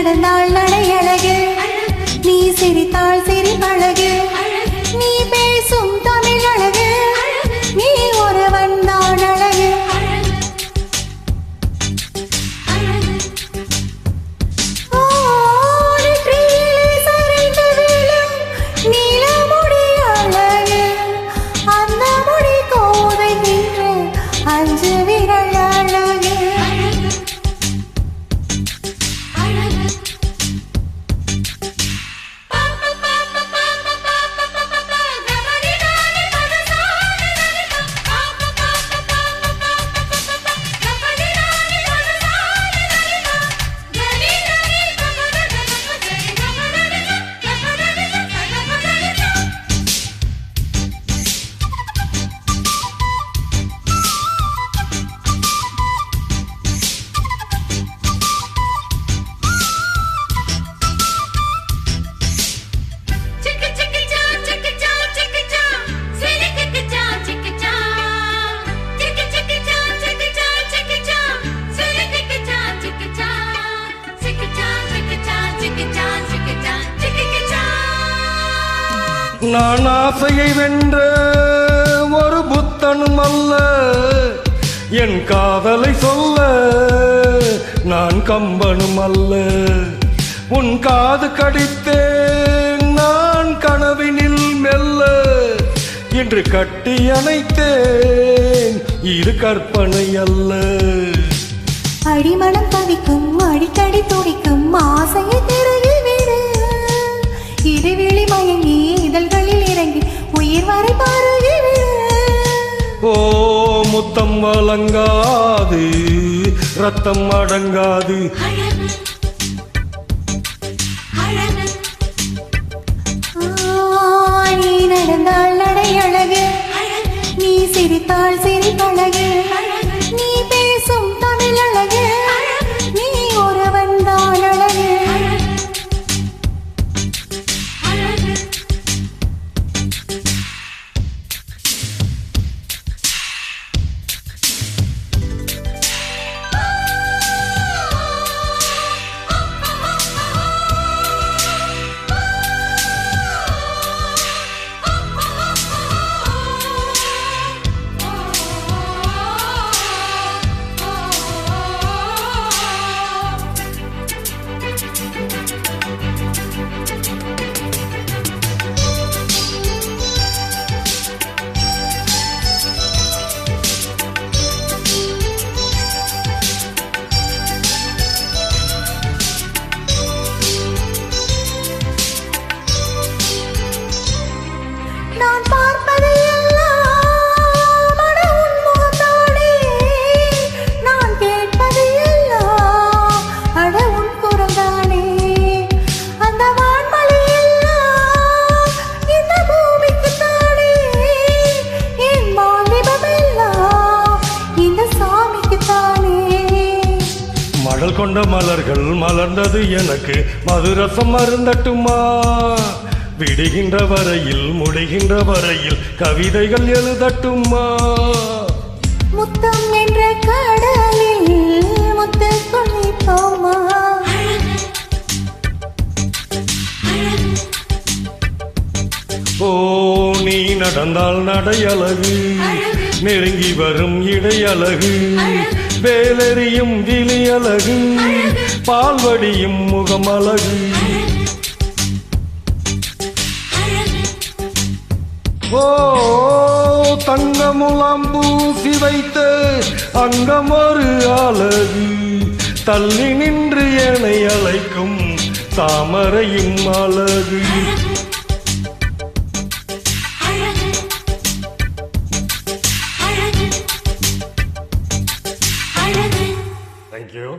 நடந்தாள் நடையழகு நீ சிரித்தாள் சிரிப்பழகு நீ பேசும் தமிழ் அழகு நீ ஒருவன் தான் அழகு அஞ்சு விரல் அழகு நான் ஆசையை வென்ற ஒரு புத்தனும் அல்ல என் காதலை சொல்ல நான் கம்பனும் அல்ல உன் காது கடித்தேன் நான் கனவினில் மெல்ல இன்று கட்டி அணைத்தேன் இது கற்பனை அல்ல அடிமணம் தவிக்கும் அடிக்கடி துடிக்கும் ஆசையை திருகி விடு இருவிழி மயங்கி இதழ்களில் இறங்கி உயிர் வரை பருகி விடு ஓ முத்தம் வழங்காது ரத்தம் அடங்காது நீ நடந்தாள் நடையழகு நீ சிரித்தாள் சிரிப்பழகு நீ பேசும் தமிழ் அழகு நீ ஒருவன் தான் அழகு நான் பார்ப்பது எல்லாம் அட உன் முகத்தானே நான் கேட்பது எல்லாம் அட உன் குரல்தானே அந்த வான்மழை எல்லாம் இந்த பூமிக்குத்தானே என் வாலிபம் எல்லாம் இந்த சாமிக்குத்தானே மடல் கொண்ட மலர்கள் மலர்ந்தது எனக்கு மதுரசம் மருந்தட்டுமா விடுகின்ற வரையில் முடிகின்ற வரையில் கவிதைகள் எழுதட்டுமா முத்தம் என்ற கடலில் முத்து குளிப்போமா ஓ நீ நடந்தால் நடையழகு நெருங்கி வரும் இடையழகு வேலெறியும் விழியழகு பால்வடியும் முகமழகு ஓ தங்கமுலாம் பூசி வைத்த அங்கம் ஒரு அழகு தள்ளி நின்று என்னை அழைக்கும் தாமரையும் அழகு Thank you.